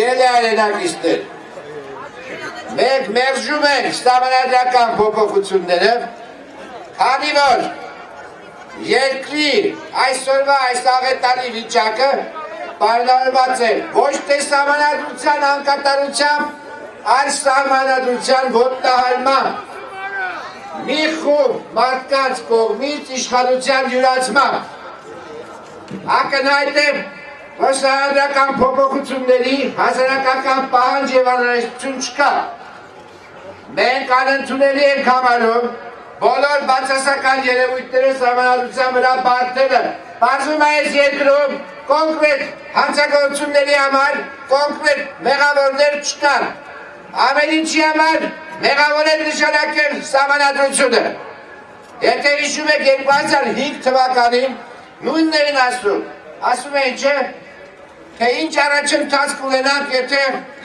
Սիրելի հայրենակիցներ, մենք մերժում ենք սահմանադրական փոփոխությունները, քանի որ երկրի այսօրվա այս աղետալի վիճակը պայմանավորված է ոչ թե սահմանադրության անկատարությամբ, այլ սահմանադրության ոտնահարմամբ, մի խումբ մարդկանց կողմից իշխանության յուրացմամբ։ Ակնհայտ է, որ սահմանադրական փոփոխությունների հասարակական պահանջ եւ անհրաժեշտություն չկա։ Մենք անընդունելի ենք համարում բոլոր բացասական երևույթները սահմանադրության վրա բարդելը։ Պարզվում է այս երկրում կոնկրետ հանցագործությունների համար կոնկրետ մեղավորներ չկան։ Ամեն ինչի համար մեղավոր են նշանակել սահմանադրությունը։ Եթե հիշում եք 2005 թվականին նույնն էին ասում էին չէ, թե ինչ առաջընթաց կունենանք, եթե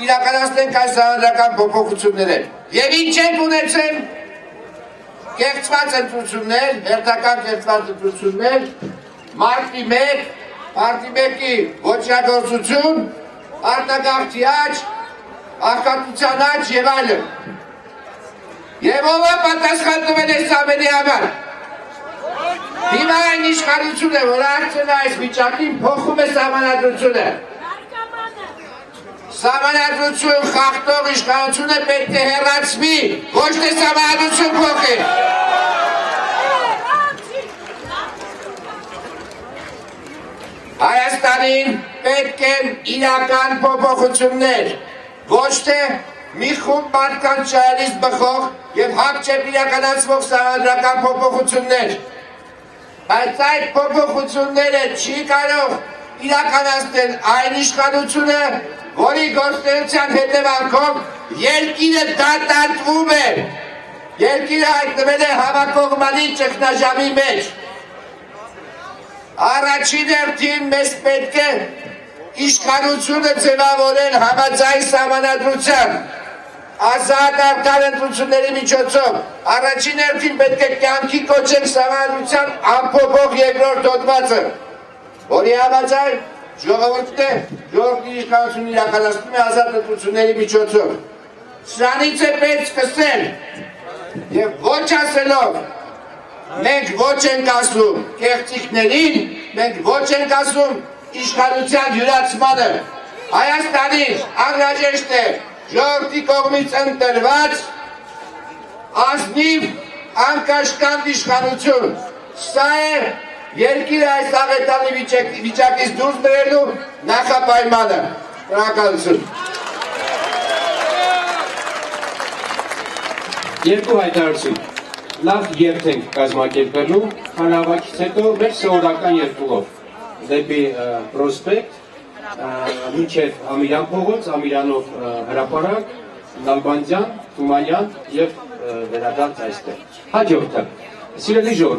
իրականացնենք այս սահմանադրական փոփոխությունները։ Եվ ինչ ենք ունեցել կեղծված ընտրություններ, հերթական կեղծված ընտրություններ, մարտի 1, մարտի 1-ի ոչրագործություն, արտագաղթի աճ, աղքատության աճ եւ այլն։ Եվ ով է պատասխան տվել այս ամենի համար։ Հիմա այն իշխանությունը, որ արդեն այս վիճակին փոխում է սահմանադրությունը։ Սահմանադրություն խախտող իշխանությունը պետք է հեռացվի, ոչ թե սահմանադրություն փոխի։ Հայաստանին պետք են իրական փոփոխություններ, ոչ թե մի խումբ մարդկանց շահերից բխող եւ հապճեպ իրականացվող սահմանադրական փոփոխություններ։ Բայց այդ փոփոխությունները չի կարող իրականացնել այն իշխանությունը, որի գործունեության հետևանքով երկիրը դատարկվում է, երկիրը հայտնվել է համակողմանի ճգնաժամի մեջ։ Առաջին հերթին մեզ պետք է իշխանությունը ձևավորել համաձայն սահմանադրության, ազատ արդար ընտրությունների միջոցով, առաջին հերթին պետք է կյանքի կոչել սահմանադրության անփոփոխ երկրորդ հոդվածը, որի համաձայն ժողովրդի իշխանությունը իրականացնում է ազատ ընտրությունների միջոցով։ Սրանից է պետք սկսել եւ ոչ ասելով մենք ոչ ենք ասում կեղծիքներին, մենք ոչ ենք ասում իշխանության յուրացմանը։ Հայաստանին անհրաժեշտ է ժողովրդի կողմից ընտրված ազնիվ անկաշկանդ իշխանություն։ Սա է երկիրը այս աղետալի վիճակից դուրս բերելու նախապայմանը։ Շնորհակալություն։ Երկու հայտարարություն։ Լավ երթ ենք կազմակերպելու, հանրահավաքից հետո մեր սովորական երթուղով դեպի պրոսպեկտ, մինչև Ամիրյան փողոց, Ամիրանով հրապարակ, Նալբանդյան, Թումանյան և վերադարձ այստեղ։ Հաջորդը, սիրելի ժողովուրդ,